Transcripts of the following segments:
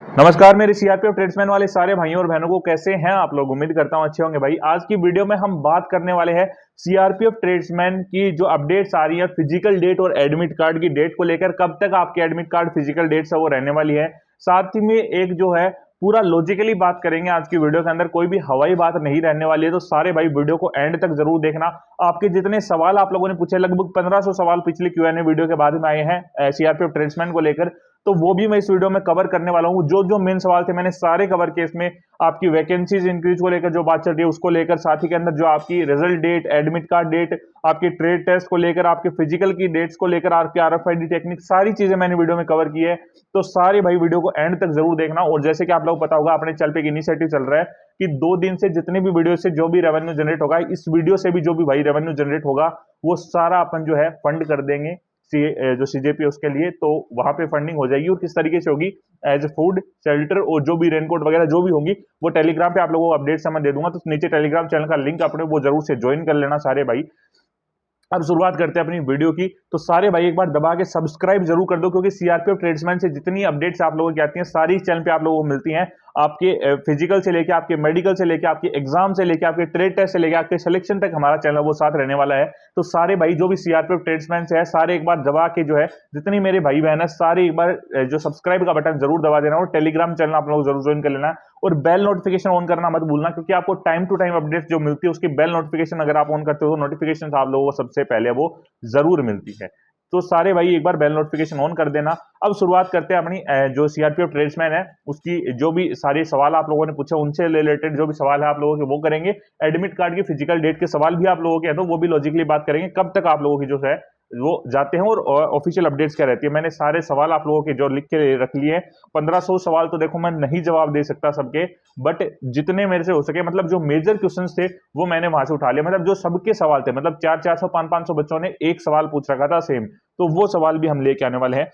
नमस्कार मेरे CRPF tradesman वाले सारे भाइयों और बहनों को, कैसे हैं आप लोग। उम्मीद करता हूं अच्छे होंगे भाई। आज की वीडियो में हम बात करने वाले हैं सीआरपीएफ ट्रेड्समैन की जो अपडेट्स आ रही है फिजिकल डेट और एडमिट कार्ड की डेट को लेकर। कब तक आपके एडमिट कार्ड फिजिकल डेट है वो रहने वाली है। साथ ही में एक जो है पूरा लॉजिकली बात करेंगे आज की वीडियो के अंदर, कोई भी हवाई बात नहीं रहने वाली है। तो सारे भाई वीडियो को एंड तक जरूर देखना। आपके जितने सवाल आप लोगों ने पूछे, लगभग 1500 सवाल पिछले क्यूएनए वीडियो के बाद में आए हैं सीआरपीएफ ट्रेड्समैन को लेकर, तो वो भी मैं इस वीडियो में कवर करने वाला हूं। जो जो मेन सवाल थे मैंने सारे कवर किए इसमें। आपकी वैकेंसीज इंक्रीज को लेकर जो बात चल रही है उसको लेकर, साथ ही के अंदर जो आपकी result date, admit card date, आपके ट्रेड टेस्ट को लेकर, आपके फिजिकल की डेट्स को लेकर, आपके आरएफआईडी टेक्निक, सारी चीजें मैंने वीडियो में कवर की है। तो सारे भाई वीडियो को एंड तक जरूर देखना। और जैसे कि आप लोग पता होगा, अपने चैनल पे एक इनिशिएटिव चल रहा है कि 2 दिन से जितने भी वीडियो से जो भी रेवेन्यू जनरेट होगा, इस वीडियो से भी जो भी भाई रेवेन्यू जनरेट होगा वो सारा अपन जो है फंड कर देंगे जो सीजेपी उसके लिए। तो वहां पे फंडिंग हो जाएगी। और किस तरीके से होगी, एज ए फूड, शेल्टर और जो भी रेनकोट वगैरह जो भी होंगी वो टेलीग्राम पे आप लोगों को अपडेट समझ दे दूंगा। तो नीचे टेलीग्राम चैनल का लिंक अपने वो जरूर से ज्वाइन कर लेना सारे भाई। अब शुरुआत करते हैं अपनी वीडियो की। तो सारे भाई एक बार दबा के सब्सक्राइब जरूर कर दो, क्योंकि सीआरपीएफ ट्रेड्समैन से जितनी अपडेट्स आप लोगों की आती हैं सारी चैनल पे आप लोगों को मिलती हैं। आपके फिजिकल से लेके, आपके मेडिकल से लेके, आपके एग्जाम से लेके, आपके ट्रेड टेस्ट से लेके, आपके सिलेक्शन तक हमारा चैनल वो साथ रहने वाला है। तो सारे भाई जो भी सीआरपीएफ ट्रेड्समैन से है, सारे एक बार दबा के जो है, जितनी मेरे भाई बहन है सारे एक बार जो सब्सक्राइब का बटन जरूर दबा देना। और टेलीग्राम चैनल आप लोग जरूर ज्वाइन कर लेना। और बेल नोटिफिकेशन ऑन करना मत भूलना, क्योंकि आपको टाइम टू टाइम अपडेट जो मिलती है उसकी बेल नोटिफिकेशन अगर आप ऑन करते हो तो नोटिफिकेशन आप लोगों को सबसे पहले वो जरूर मिलती है। तो सारे भाई एक बार बेल नोटिफिकेशन ऑन कर देना। अब शुरुआत करते हैं अपनी जो सीआरपीएफ ट्रेड्समैन है उसकी जो भी सारे सवाल आप लोगों ने पूछे उनसे रिलेटेड जो भी सवाल है आप लोगों के वो करेंगे। एडमिट कार्ड की फिजिकल डेट के सवाल भी आप लोगों के हैं तो वो भी लॉजिकली बात करेंगे। कब तक आप लोगों की जो है वो जाते हैं और ऑफिशियल अपडेट्स क्या रहती है। मैंने सारे सवाल आप लोगों के जो लिख के रख लिए हैं। 1500 सवाल तो देखो मैं नहीं जवाब दे सकता सबके, बट जितने मेरे से हो सके, मतलब जो मेजर क्वेश्चंस थे वो मैंने वहां से उठा लिया। मतलब जो सबके सवाल थे, मतलब 400 500 बच्चों ने एक सवाल पूछ रखा था सेम, तो वो सवाल भी हम लेके आने वाले हैं।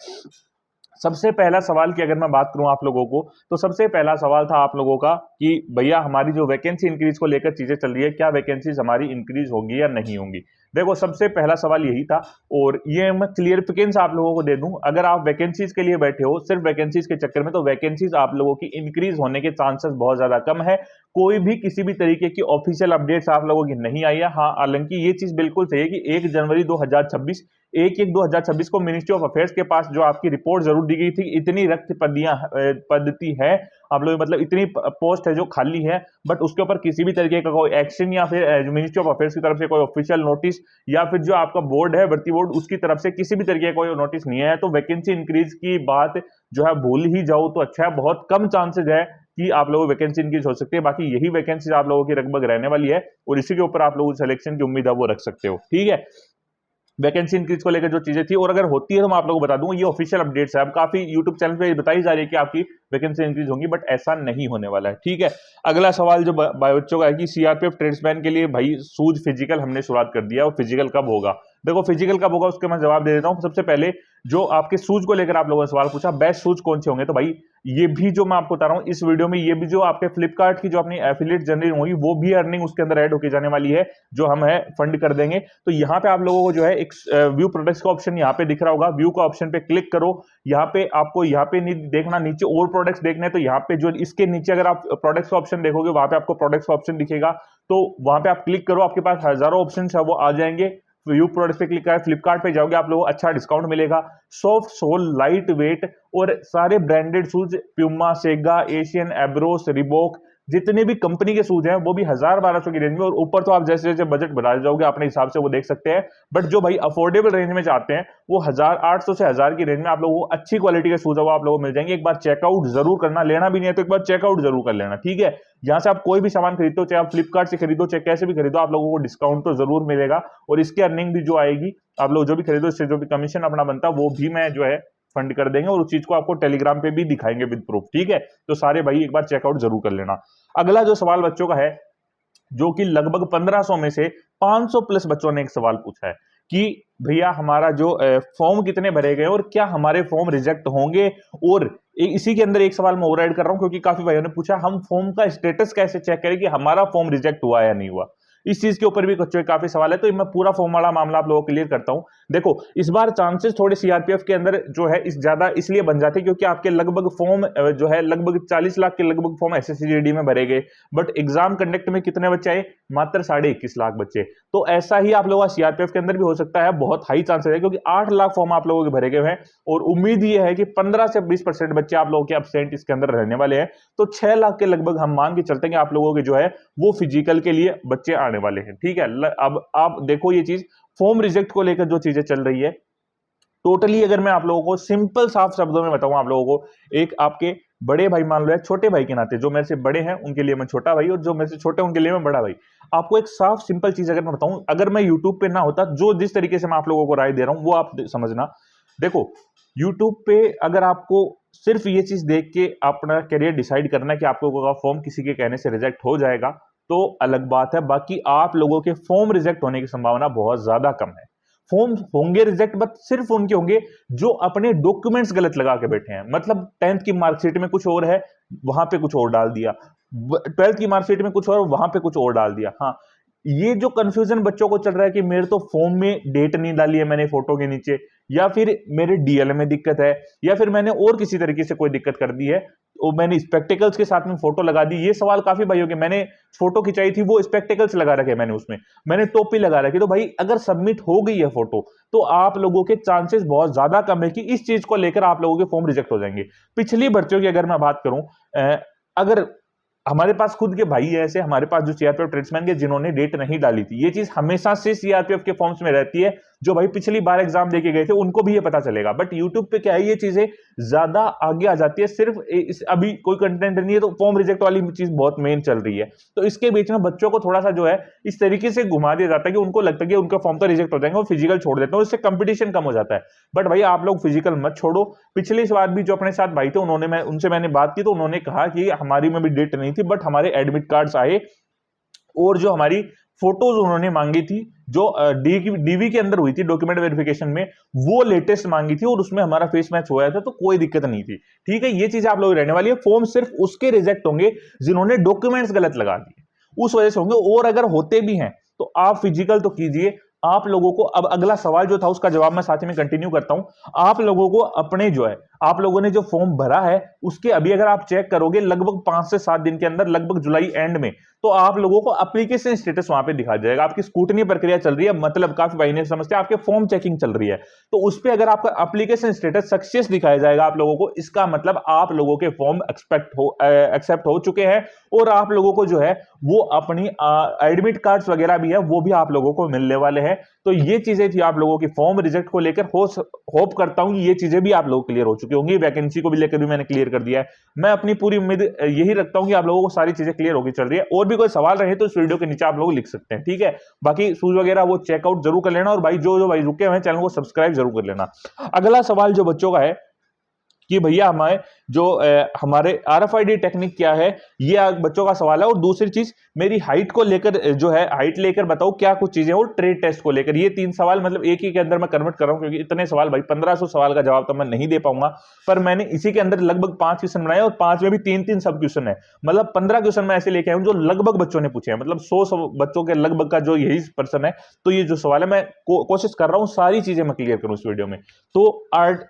सबसे पहला सवाल की अगर मैं बात करूं आप लोगों को, तो सबसे पहला सवाल था आप लोगों का कि भैया हमारी जो वैकेंसी इंक्रीज को लेकर चीजें चल रही है, क्या वैकेंसीज हमारी इंक्रीज होगी या नहीं होंगी। देखो सबसे पहला सवाल यही था। और ये मैं क्लियरिफिकेशन आप लोगों को दे दूं, अगर आप वैकेंसीज के लिए बैठे हो सिर्फ वैकेंसीज के चक्कर में, तो वैकेंसीज आप लोगों की इंक्रीज होने के चांसेस बहुत ज्यादा कम है। कोई भी किसी भी तरीके की ऑफिशियल अपडेट्स आप लोगों की नहीं आई है। हाँ, हालांकि ये चीज बिल्कुल सही है कि 1 जनवरी 2026 1/1/2026 को मिनिस्ट्री ऑफ अफेयर्स के पास जो आपकी रिपोर्ट जरूर दी गई थी, इतनी रिक्त पद्धति है आप लोग, मतलब इतनी पोस्ट है जो खाली है, बट उसके ऊपर किसी भी तरीके का कोई एक्शन या फिर मिनिस्ट्री ऑफ अफेयर्स की तरफ से कोई ऑफिशियल नोटिस या फिर जो आपका बोर्ड है भर्ती बोर्ड उसकी तरफ से किसी भी तरीके का कोई नोटिस नहीं है। तो वैकेंसी इंक्रीज की बात जो है भूल ही जाओ तो अच्छा है। बहुत कम चांसेज है कि आप लोगों को वैकेंसी इंक्रीज हो सकती है। बाकी यही वैकेंसी आप लोगों की लगभग रहने वाली है और इसी के ऊपर आप लोगों को सिलेक्शन की उम्मीद है वो रख सकते हो। ठीक है, वैकेंसी इंक्रीज को लेकर जो चीजें थी, और अगर होती है तो मैं आप लोगों को बता दूंगा, ये ऑफिशियल अपडेट्स है। अब काफी यूट्यूब चैनल पे बताई जा रही है कि आपकी वैकेंसी इंक्रीज होंगी, बट ऐसा नहीं होने वाला है। ठीक है, अगला सवाल जो बच्चों का है कि सीआरपीएफ ट्रेड्समैन के लिए भाई सूज फिजिकल हमने शुरुआत कर दिया और फिजिकल कब होगा। देखो फिजिकल कब होगा उसके मैं जवाब दे देता हूं। सबसे पहले जो आपके सूज को लेकर आप लोगों ने सवाल पूछा, बेस्ट सूज कौन से होंगे, तो भाई ये भी जो मैं आपको बता रहा हूं इस वीडियो में, ये भी जो आपके फ्लिपकार्ट की जो अपनी एफिलिएट जनरेट होगी वो भी अर्निंग उसके अंदर ऐड होकर जाने वाली है, जो हम है फंड कर देंगे। तो यहाँ पे आप लोगों को जो है एक व्यू प्रोडक्ट्स का ऑप्शन यहाँ पे दिख रहा होगा, व्यू का ऑप्शन पे क्लिक करो। यहाँ पे आपको यहाँ पे देखना नीचे और प्रोडक्ट्स देखने, तो यहाँ पे जो इसके नीचे अगर आप प्रोडक्ट्स का ऑप्शन देखोगे वहां पे आपको प्रोडक्ट्स का ऑप्शन दिखेगा, तो वहां पे आप क्लिक करो। आपके पास हजारों ऑप्शन है वो आ जाएंगे। व्यू प्रोडक्ट्स पे क्लिक करें, फ्लिपकार्ट पे जाओगे आप लोगों को अच्छा डिस्काउंट मिलेगा। सॉफ्ट सोल, लाइट वेट और सारे ब्रांडेड शूज, प्यूमा, सेगा, एशियन, एब्रोस, रिबॉक, जितने भी कंपनी के शूज हैं वो भी 1000-1200 की रेंज में। और ऊपर तो आप जैसे जैसे बजट बढ़ा जाओगे अपने हिसाब से वो देख सकते हैं, बट जो भाई अफोर्डेबल रेंज में चाहते हैं वो 1800 से 1000 की रेंज में आप लोगों को अच्छी क्वालिटी के शूज है वो आप लोगों को मिल जाएंगे। एक बार चेकआउट जरूर करना, लेना भी नहीं है तो एक बार चेकआउट जरूर कर लेना। ठीक है, यहां से आप कोई भी सामान खरीदते हो, चाहे आप फ्लिपकार्ट से खरीदो चाहे कैसे भी खरीदो, आप लोगों को डिस्काउंट तो जरूर मिलेगा। और इसकी अर्निंग भी जो आएगी, आप लोग जो भी खरीदो इससे जो भी कमीशन अपना बनता है वो भी मैं जो है फंड कर देंगे, और उस चीज को आपको टेलीग्राम पे भी दिखाएंगे विद प्रूफ। ठीक है, तो सारे भाई एक बार चेकआउट जरूर कर लेना। अगला जो सवाल बच्चों का है, जो कि लगभग 1500 में से 500 प्लस बच्चों ने एक सवाल पूछा है कि भैया हमारा जो फॉर्म कितने भरे गए और क्या हमारे फॉर्म रिजेक्ट होंगे। और इसी के अंदर एक सवाल मैं और ऐड कर रहा हूं, क्योंकि काफी भाइयों ने पूछा हम फॉर्म का स्टेटस कैसे चेक करें कि हमारा फॉर्म रिजेक्ट हुआ या नहीं हुआ। इस चीज के ऊपर भी कुछ काफी सवाल है, तो मैं पूरा फॉर्म वाला मामला आप लोगों को क्लियर करता हूं। देखो इस बार चांसेस थोड़े सीआरपीएफ के अंदर जो है इस ज्यादा इसलिए बन जाते हैं क्योंकि आपके लगभग फॉर्म जो है लगभग 40 लाख के लगभग फॉर्म एसएससी में भरे गए, बट एग्जाम कंडक्ट में कितने बच्चे आए, मात्र 21.5 लाख बच्चे। तो ऐसा ही आप लोगों का सीआरपीएफ के अंदर भी हो सकता है, बहुत हाई चांसेस है क्योंकि 8 लाख फॉर्म आप लोगों के भरे गए हैं और उम्मीद यह है कि 15 से 20% बच्चे आप लोगों के एब्सेंट इसके अंदर रहने वाले हैं। तो 6 लाख के लगभग हम मान के चलते हैं कि आप लोगों के जो है वो फिजिकल के लिए बच्चे आने वाले हैं। ठीक है, अब आप देखो ये चीज फॉर्म रिजेक्ट को लेकर जो चीजें चल रही है टोटली, अगर मैं आप लोगों को सिंपल साफ शब्दों में बताऊं, आप लोगों को एक आपके बड़े भाई मान लो, छोटे भाई के नाते, जो मेरे से बड़े हैं उनके लिए मैं छोटा भाई और जो मेरे से छोटे उनके लिए मैं बड़ा भाई, आपको एक साफ सिंपल चीज अगर मैं बताऊं, अगर मैं यूट्यूब पे ना होता, जो जिस तरीके से मैं आप लोगों को राय दे रहा हूं वो आप समझना। देखो यूट्यूब पे अगर आपको सिर्फ ये चीज देख के अपना करियर डिसाइड करना है कि आपको फॉर्म किसी के कहने से रिजेक्ट हो जाएगा तो अलग बात है, बाकी आप लोगों के फॉर्म रिजेक्ट होने की संभावना बहुत ज्यादा कम है। फॉर्म होंगे रिजेक्ट, बट सिर्फ उनके होंगे जो अपने डॉक्यूमेंट्स गलत लगा के बैठे हैं। मतलब 10th की मार्कशीट में कुछ और है, वहां पे कुछ और डाल दिया, 12th की मार्कशीट में कुछ और, वहां पे कुछ और डाल दिया। हाँ, ये जो कंफ्यूजन बच्चों को चल रहा है कि मेरे तो फॉर्म में डेट नहीं डाली है मैंने फोटो के नीचे, या फिर मेरे डीएल में दिक्कत है, या फिर मैंने और किसी तरीके से कोई दिक्कत कर दी है, तो मैंने स्पेक्टिकल्स के साथ में फोटो लगा दी। ये सवाल काफी भाइयों के, मैंने फोटो खिंचाई थी वो स्पेक्टिकल्स लगा रखे, मैंने उसमें मैंने टोपी लगा रखी, तो भाई अगर सबमिट हो गई है फोटो तो आप लोगों के चांसेस बहुत ज्यादा कम है कि इस चीज को लेकर आप लोगों के फॉर्म रिजेक्ट हो जाएंगे। पिछली भर्तियों की अगर मैं बात करूं, अगर हमारे पास खुद के भाई है ऐसे, हमारे पास जो सीआरपीएफ ट्रेड्समैन के जिन्होंने डेट नहीं डाली थी, ये चीज हमेशा से सीआरपीएफ के फॉर्म्स में रहती है। जो भाई पिछली बार एग्जाम देके गए थे उनको भी ये पता चलेगा, बट यूट्यूब पे क्या है, ये चीजें ज्यादा आगे आ जाती है। सिर्फ अभी कोई कंटेंट नहीं है तो फॉर्म रिजेक्ट वाली चीज बहुत मेन चल रही है, तो इसके बीच में बच्चों को थोड़ा सा जो है इस तरीके से घुमा दिया जाता है कि उनको लगता है कि उनका फॉर्म तो रिजेक्ट हो जाएंगे, वो फिजिकल छोड़ देते हैं, उससे कंपटीशन कम हो जाता है। बट भाई आप लोग फिजिकल मत छोड़ो। पिछली बार भी जो अपने साथ भाई थे उनसे मैंने बात की तो उन्होंने कहा कि हमारी में भी डेट नहीं थी, बट हमारे एडमिट कार्ड्स आए और जो हमारी फोटोज उन्होंने मांगी थी जो डीवी के अंदर हुई थी डॉक्यूमेंट वेरिफिकेशन में, वो लेटेस्ट मांगी थी और उसमें हमारा फेस मैच हुआ था, तो कोई दिक्कत नहीं थी। ठीक है, ये चीज आप लोग रहने वाली है। फॉर्म सिर्फ उसके रिजेक्ट होंगे जिन्होंने डॉक्यूमेंट्स गलत लगा दिए, उस वजह से होंगे, और अगर होते भी हैं तो आप फिजिकल तो कीजिए। आप लोगों को अब अगला सवाल जो था उसका जवाब मैं साथ में कंटिन्यू करता हूं। आप लोगों को अपने जो है, आप लोगों ने जो फॉर्म भरा है उसके अभी अगर आप चेक करोगे लगभग 5 से 7 दिन के अंदर, लगभग जुलाई एंड में, तो आप लोगों को एप्लीकेशन स्टेटस वहां पे दिखा जाएगा। आपकी स्कूटनी प्रक्रिया चल रही है, मतलब काफी भाई ने समझते हैं आपके फॉर्म चेकिंग चल रही है, तो उस पर अगर आपका एप्लीकेशन स्टेटस सक्सेस दिखाया जाएगा आप लोगों को, इसका मतलब आप लोगों के फॉर्म एक्सेप्ट हो चुके हैं और आप लोगों को जो है वो अपनी एडमिट कार्ड्स वगैरह भी है वो भी आप लोगों को मिलने वाले हैं। तो ये चीजें थी आप लोगों की फॉर्म रिजेक्ट को लेकर। होप करता हूं ये चीजें भी आप लोगों को क्लियर हो चुकी होंगी। वैकेंसी को भी लेकर भी मैंने क्लियर कर दिया है। मैं अपनी पूरी उम्मीद यही रखता हूं कि आप लोगों को सारी चीजें क्लियर होगी चल रही है। और भी कोई सवाल रहे तो इस वीडियो के नीचे आप लोग लिख सकते हैं, ठीक है। बाकी सूज वगैरह वो चेकआउट जरूर कर लेना, और भाई जो भाई रुके हुए हैं चैनल को सब्सक्राइब जरूर कर लेना। अगला सवाल जो बच्चों का है कि भैया हमारे जो हमारे आरएफआईडी टेक्निक क्या है, ये बच्चों का सवाल है। और दूसरी चीज मेरी हाइट को लेकर जो है, हाइट लेकर बताओ क्या कुछ चीजें, और ट्रेड टेस्ट को लेकर। ये 3 सवाल मतलब एक ही के अंदर मैं कन्वर्ट कर रहा हूं क्योंकि इतने सवाल भाई 1500 सवाल का जवाब तो मैं नहीं दे पाऊंगा, पर मैंने इसी के अंदर लगभग 5 क्वेश्चन बनाए और 5 में भी 3-3 सब क्वेश्चन है। मतलब 15 क्वेश्चन मैं ऐसे लेके आया हूं जो लगभग बच्चों ने पूछे हैं, मतलब 100 बच्चों के लगभग का जो यही पर्सन है। तो ये जो सवाल है मैं कोशिश कर रहा हूं सारी चीजें मैं क्लियर करूं इस वीडियो में। तो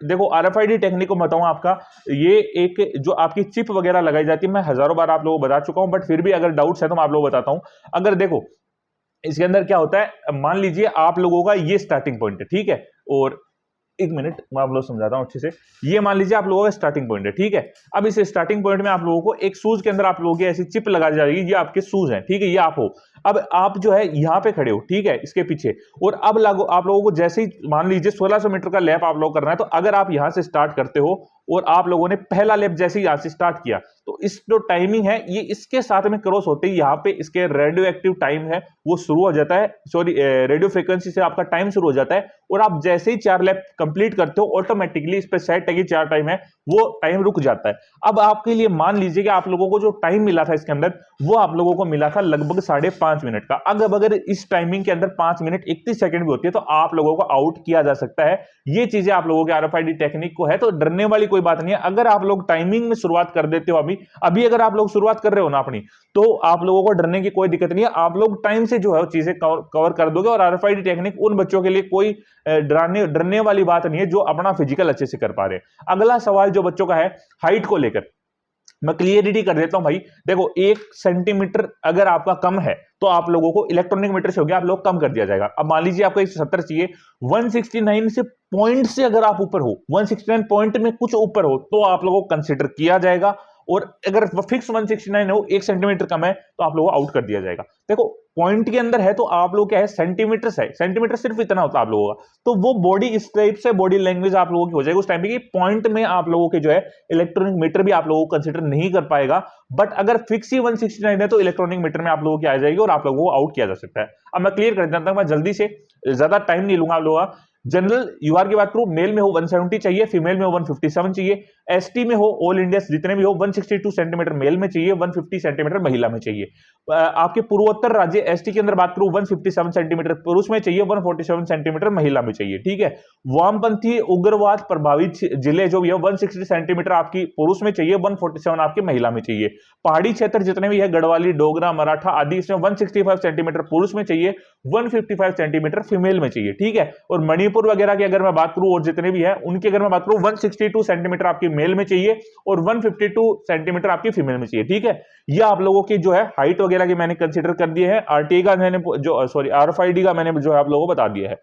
देखो आरएफआईडी टेक्निक को बताऊं आपका, ये एक जो आपकी चिप वगैरह लगाई जाती है, मैं हजारों बार आप लोगों को बता चुका हूं, बट फिर भी अगर डाउट्स है तो मैं आप लोगों को बताता हूं। अगर देखो इसके अंदर क्या होता है, मान लीजिए आप लोगों का ये स्टार्टिंग पॉइंट है, ठीक है, और एक मिनट मैं आप लोग समझाता हूं अच्छे से। ये मान लीजिए आप लोगों का स्टार्टिंग पॉइंट है, ठीक है। अब इस स्टार्टिंग पॉइंट में आप लोगों को एक शूज के अंदर आप लोगों की ऐसी चिप लगा दी जाएगी, ये आपके शूज हैं, ठीक है, ये आप हो। अब आप जो है यहां पे खड़े हो, ठीक है, इसके पीछे, और अब लागू आप लोगों को जैसे ही मान लीजिए 1600 मीटर का लैप आप लोग करना है, तो अगर आप यहां से स्टार्ट करते हो और आप लोगों ने पहला लैप जैसे ही यहां से स्टार्ट किया, तो इस जो टाइमिंग है ये इसके साथ में क्रॉस होते ही यहां पे इसके रेडियो एक्टिव टाइम है वो शुरू हो जाता है, सॉरी रेडियो फ्रीक्वेंसी से आपका टाइम शुरू हो जाता है, और आप जैसे ही 4 लैप कंप्लीट करते हो ऑटोमेटिकली इस पे सेट है कि 4 टाइम है, वो टाइम रुक जाता है। अब आपके लिए मान लीजिए कि आप लोगों को जो टाइम मिला था इसके अंदर, वो आप लोगों को मिला था लगभग 5.5 मिनट का। अगर इस टाइमिंग के अंदर 5 मिनट 31 सेकंड भी होती है तो आप लोगों को आउट किया जा सकता है। ये चीजें आप लोगों के आरएफआईडी टेक्निक को है, तो डरने वाली कोई बात नहीं है। अगर आप लोग टाइमिंग में शुरुआत कर देते हो अभी अगर आप लोग शुरुआत कर रहे हो ना अपनी, तो आप लोगों को डरने की कोई दिक्कत नहीं है। आप लोग टाइम से जो है चीजें कवर कर दोगे। और आरएफआईडी टेक्निक उन बच्चों के लिए कोई डरने वाली बात नहीं है जो अपना फिजिकल अच्छे से कर पा रहे हैं। अगला सवाल जो बच्चों का है हाइट को लेकर, मैं क्लियरिटी कर देता हूं भाई। देखो 1 सेंटीमीटर अगर आपका कम है तो आप लोगों को इलेक्ट्रॉनिक मीटर से हो गया, आप लोग कम कर दिया जाएगा। अब मान लीजिए आपको 170 चाहिए, 169 से पॉइंट से अगर आप ऊपर हो, 169 पॉइंट में कुछ ऊपर हो तो आप लोगों को कंसिडर किया जाएगा। और अगर फिक्स 169 हो, 1 सेंटीमीटर कम है, तो आप लोगों को आउट कर दिया जाएगा। देखो पॉइंट के अंदर है तो आप लोग क्या है, सेंटीमीटर है, सेंटीमीटर सिर्फ इतना होता है आप लोगों का, तो वो बॉडी इस टाइप से बॉडी लैंग्वेज आप लोगों की हो जाएगी उस टाइम पे कि पॉइंट में आप लोगों के जो है इलेक्ट्रॉनिक मीटर भी आप लोगों को कंसीडर नहीं कर पाएगा। बट अगर फिक्स ही 169 है तो इलेक्ट्रॉनिक मीटर में आप लोगों की आ जाएगी और आप लोगों को आउट किया जा सकता है। अब मैं क्लियर कर देता हूं, मैं जल्दी से, ज्यादा टाइम नहीं लूंगा आप लोगों का। जनरल यूआर की बात करूं, मेल में हो 170 चाहिए, फीमेल में हो 157 चाहिए, एसटी में हो ऑल इंडिया जितने भी हो 162 सेंटीमीटर मेल में चाहिए, 150 सेंटीमीटर महिला में चाहिए। आपके पूर्वोत्तर राज्य एसटी के अंदर बात करूं 157 सेंटीमीटर पुरुष में चाहिए, 147 सेंटीमीटर महिला में चाहिए, ठीक है। वामपंथी उग्रवाद प्रभावित जिले जो भी है 160 सेंटीमीटर आपकी पुरुष में चाहिए, 147 आपकी महिला में चाहिए। पहाड़ी क्षेत्र जितने भी है गढ़वाली, डोगरा, मराठा आदि, इसमें 165 सेंटीमीटर पुरुष में चाहिए, 155 सेंटीमीटर फीमेल में चाहिए, ठीक है। और मणिपुर वगैरह की अगर मैं बात करूं और जितने भी है उनकी अगर मैं बात करूं 162 सेंटीमीटर आपकी मेल में चाहिए और 152 सेंटीमीटर आपकी फीमेल में चाहिए, ठीक है। ये आप लोगों की जो है हाइट वगैरह की मैंने कंसीडर कर दिए हैं। आरटी का मैंने जो सॉरी आरएफआईडी का मैंने जो है आप लोगों को बता दिया है।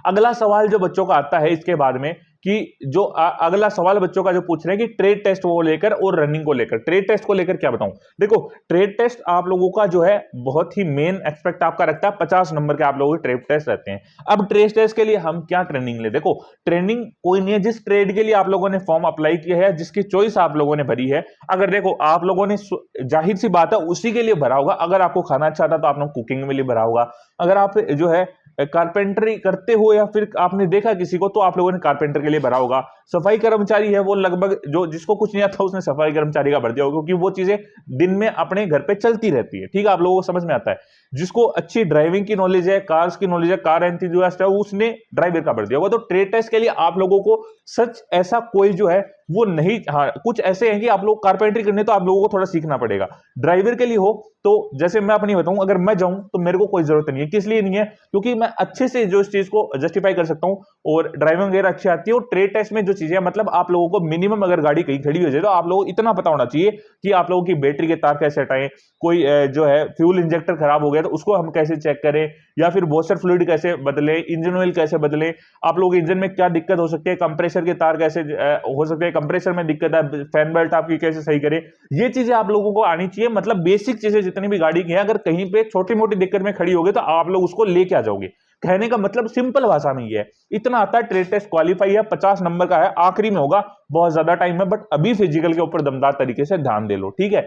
अगला सवाल जो बच्चों का आता है इसके बाद में कि जो अगला सवाल बच्चों का जो पूछ रहे हैं कि ट्रेड टेस्ट को लेकर और रनिंग को लेकर, ट्रेड टेस्ट को लेकर क्या बताऊं। देखो ट्रेड टेस्ट आप लोगों का जो है बहुत ही मेन एक्सपेक्ट आपका रखता है, 50 नंबर के आप लोगों के ट्रेड टेस्ट रहते हैं। अब ट्रेड टेस्ट के लिए हम क्या ट्रेनिंग ले, देखो ट्रेनिंग कोई नहीं है, जिस ट्रेड के लिए आप लोगों ने फॉर्म अप्लाई किया है, जिसकी चॉइस आप लोगों ने भरी है, अगर देखो आप लोगों ने जाहिर सी बात है उसी के लिए भरा होगा। अगर आपको खाना अच्छा था तो आपने कुकिंग में लिए भरा होगा, अगर आप जो है कारपेंटरी करते हो या फिर आपने देखा किसी को तो आप लोगों ने कारपेंटर के लिए भरा होगा। सफाई कर्मचारी है वो लगभग जो जिसको कुछ नहीं आता उसने सफाई कर्मचारी का भर दिया होगा, क्योंकि वो चीजें दिन में अपने घर पे चलती रहती है, ठीक है, आप लोगों को समझ में आता है। जिसको अच्छी ड्राइविंग की नॉलेज है, कार्स की नॉलेज है, कार एंथुसियास्ट है, उसने ड्राइवर का भर दिया होगा। तो ट्रेड टेस्ट के लिए आप लोगों को सच ऐसा कोई जो है वो नहीं, हाँ कुछ ऐसे हैं कि आप लोग कारपेंटरी करने तो आप लोगों को थोड़ा सीखना पड़ेगा। ड्राइवर के लिए हो तो जैसे मैं अपनी बताऊं, अगर मैं जाऊं तो मेरे को कोई जरूरत नहीं है। किस लिए नहीं है, क्योंकि मैं अच्छे से जो इस चीज को जस्टिफाई कर सकता हूं और ड्राइविंग वगैरह अच्छी आती है। और ट्रेड टेस्ट में जो चीजें मतलब आप लोगों को मिनिमम अगर गाड़ी कहीं खड़ी हो जाए तो आप लोगों को इतना पता होना चाहिए कि आप लोगों की बैटरी के तार कैसे हटाएं, कोई जो है फ्यूल इंजेक्टर खराब हो गया तो उसको हम कैसे चेक करें, या फिर वॉशर फ्लूइड कैसे बदले, इंजन ऑयल कैसे बदले, आप लोगों के इंजन में क्या दिक्कत हो सकती है, कंप्रेसर के तार कैसे हो सकते हैं, कंप्रेसर में दिक्कत है, फैन बेल्ट आपकी कैसे सही करें, ये चीजें आप लोगों को आनी चाहिए। मतलब बेसिक चीजें जितनी भी गाड़ी की है, अगर कहीं पे छोटी मोटी दिक्कत में खड़ी होगी तो आप लोग उसको लेके आ जाओगे। कहने का मतलब सिंपल भाषा में ये है, इतना आता है। ट्रेड टेस्ट क्वालिफाई है, 50 नंबर का है, आखिरी में होगा, बहुत ज्यादा टाइम है, बट अभी फिजिकल के ऊपर दमदार तरीके से ध्यान दे लो, ठीक है।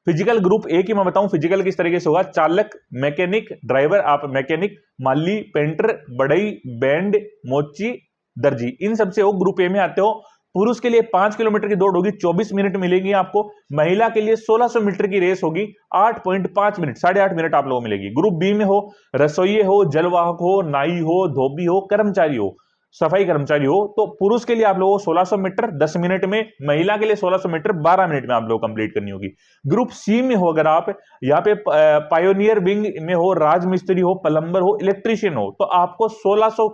फिजिकल ग्रुप ए की मैं बताऊं फिजिकल किस तरीके से होगा, चालक, मैकेनिक, ड्राइवर, आप मैकेनिक, माली, पेंटर, बढ़ई, बैंड, मोची, दर्जी, इन सबसे हो ग्रुप ए में आते हो। पुरुष के लिए 5 किलोमीटर की दौड़ होगी, 24 मिनट मिलेगी आपको। महिला के लिए 1600 मीटर की रेस होगी, 8.5 मिनट, 8.5 मिनट आप लोगों को मिलेगी। ग्रुप बी में हो रसोइये हो, जलवाहक हो, नाई हो, धोबी हो, कर्मचारी हो, सफाई कर्मचारी हो, तो पुरुष के लिए आप लोगों को 1600 मीटर 10 मिनट में, महिला के लिए 1600 मीटर 12 मिनट में आप लोग कंप्लीट करनी होगी। ग्रुप सी में हो अगर आप यहाँ पे पायोनियर विंग में हो, राजमिस्त्री हो, प्लम्बर हो, इलेक्ट्रीशियन हो, तो आपको 1600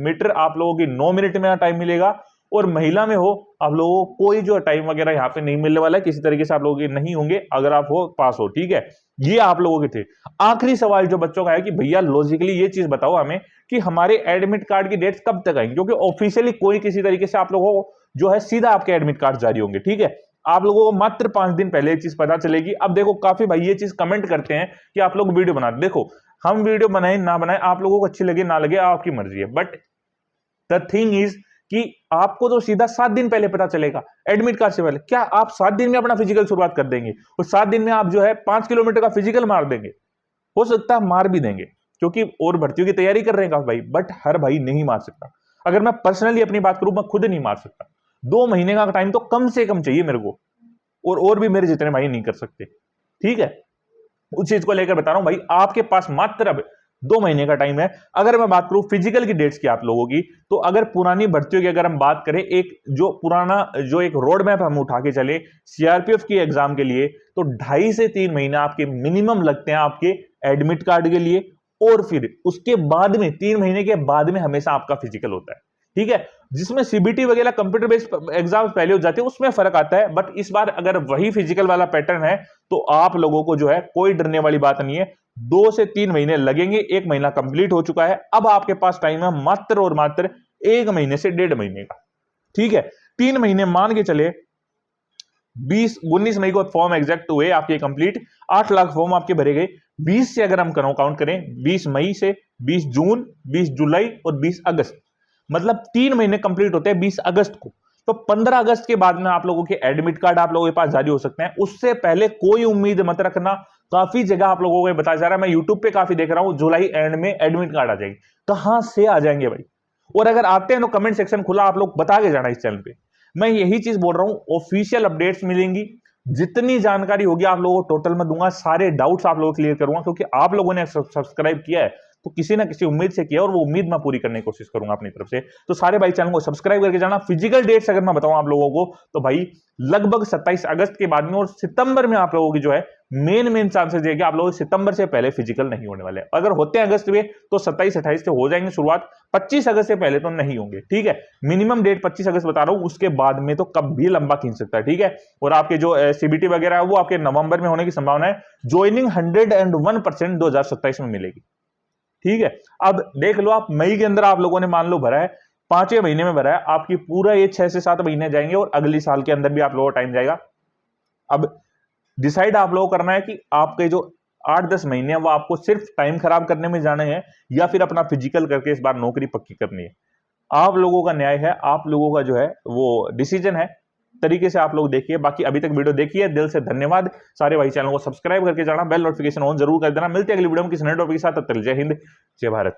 मीटर आप लोगों की 9 मिनट में टाइम मिलेगा। और महिला में हो आप लोगों को कोई जो टाइम वगैरह यहाँ पे नहीं मिलने वाला है, किसी तरीके से आप लोगों के नहीं होंगे अगर आप हो पास हो, ठीक है। ये आप लोगों के थे। आखिरी सवाल जो बच्चों का है कि भैया लॉजिकली ये चीज बताओ हमें कि हमारे एडमिट कार्ड की डेट्स कब तक आएंगी, क्योंकि ऑफिशियली कोई किसी तरीके से आप लोगों को जो है सीधा आपके एडमिट कार्ड जारी होंगे, ठीक है। आप लोगों को मात्र 5 दिन पहले ये चीज पता चलेगी। अब देखो काफी भाई ये चीज कमेंट करते हैं कि आप लोग वीडियो बनाते, देखो हम वीडियो बनाए ना बनाए, आप लोगों को अच्छी लगे ना लगे आपकी मर्जी है, बट द थिंग इज कि आपको तो सीधा 7 दिन पहले पता चलेगा एडमिट कार्ड से पहले। क्या आप 7 दिन में अपना फिजिकल शुरुआत कर देंगे और 7 दिन में आप जो है 5 किलोमीटर का फिजिकल मार देंगे? हो सकता है मार भी देंगे, क्योंकि और भर्तियों की तैयारी कर रहे हैं काफी भाई, बट हर भाई नहीं मार सकता। अगर मैं पर्सनली अपनी बात करूं, मैं खुद नहीं मार सकता। 2 महीने का टाइम तो कम से कम चाहिए मेरे को, और भी मेरे जितने भाई नहीं कर सकते। ठीक है, उस चीज को लेकर बता रहा हूं भाई, आपके पास मात्र अब 2 महीने का टाइम है। अगर मैं बात करूं फिजिकल की डेट्स की आप लोगों की, तो अगर पुरानी भर्तियों की अगर हम बात करें, एक जो पुराना जो एक रोड मैप हम उठा के चले सीआरपीएफ की एग्जाम के लिए, तो 2.5 से 3 महीने आपके मिनिमम लगते हैं आपके एडमिट कार्ड के लिए, और फिर उसके बाद में 3 महीने के बाद में हमेशा आपका फिजिकल होता है। ठीक है, जिसमें सीबीटी वगैरह कंप्यूटर बेस्ड एग्जाम पहले हो जाते हैं, उसमें फर्क आता है, बट इस बार अगर वही फिजिकल वाला पैटर्न है तो आप लोगों को जो है कोई डरने वाली बात नहीं है। 2 से 3 महीने लगेंगे, 1 महीना कंप्लीट हो चुका है, अब आपके पास टाइम है मात्र और मात्र 1 महीने से 1.5 महीने का। ठीक है, 3 महीने मान के चले, 19 मई को फॉर्म एग्जैक्ट हुए आपके कंप्लीट, 8 लाख फॉर्म आपके भरे गए। 20 से अगर हम काउंट करें, 20 मई से 20 जून, 20 जुलाई और 20 अगस्त, मतलब 3 महीने कंप्लीट होते हैं 20 अगस्त को। तो 15 अगस्त के बाद में आप लोगों के एडमिट कार्ड आप लोगों के पास जारी हो सकते हैं। उससे पहले कोई उम्मीद मत रखना। काफी जगह आप लोगों को बताया जा रहा है, मैं यूट्यूब पे काफी देख रहा हूं, जुलाई एंड में एडमिट कार्ड आ जाएगी। कहां से आ जाएंगे भाई? और अगर आते हैं तो कमेंट सेक्शन खुला, आप लोग बता के जाना इस चैनल पे। मैं यही चीज बोल रहा हूं, ऑफिशियल अपडेट्स मिलेंगी, जितनी जानकारी होगी आप लोगों को टोटल में दूंगा, सारे डाउट्स आप लोगों को क्लियर करूंगा, क्योंकि आप लोगों ने सब्सक्राइब किया है तो किसी ना किसी उम्मीद से किया, और वो उम्मीद मैं पूरी करने की कोशिश करूंगा अपनी तरफ से। तो सारे भाई चैनल को सब्सक्राइब करके जाना। फिजिकल डेट्स अगर मैं बताऊं आप लोगों को, तो भाई लगभग 27 अगस्त के बाद में और सितंबर में आप लोगों की जो है मेन चांसेस है कि आप लोग सितंबर से पहले फिजिकल नहीं होने वाले। अगर होते हैं अगस्त में तो 27-28 से हो जाएंगे शुरुआत, 25 अगस्त से पहले तो नहीं होंगे। ठीक है, मिनिमम डेट 25 अगस्त बता रहा हूं, उसके बाद में तो कभी लंबा खींच सकता है। ठीक है, और आपके जो सीबीटी वगैरह है वो आपके नवंबर में होने की संभावना है। ज्वाइनिंग 101% 2027 में मिलेगी। ठीक है, अब देख लो, आप मई के अंदर आप लोगों ने मान लो भरा है, 5वें महीने में भरा है, आपकी पूरा ये 6 से 7 महीने जाएंगे, और अगली साल के अंदर भी आप लोगों को टाइम जाएगा। अब डिसाइड आप लोगों को करना है कि आपके जो 8-10 महीने हैं वो आपको सिर्फ टाइम खराब करने में जाने हैं, या फिर अपना फिजिकल करके इस बार नौकरी पक्की करनी है। आप लोगों का न्याय है, आप लोगों का जो है वो डिसीजन है, तरीके से आप लोग देखिए। बाकी अभी तक वीडियो देखिए, दिल से धन्यवाद। सारे भाई चैनल को सब्सक्राइब करके जाना, बेल नोटिफिकेशन ऑन जरूर कर देना। मिलते हैं अगली वीडियो में किसी नए टॉपिक के साथ। तब तक जय हिंद, जय भारत।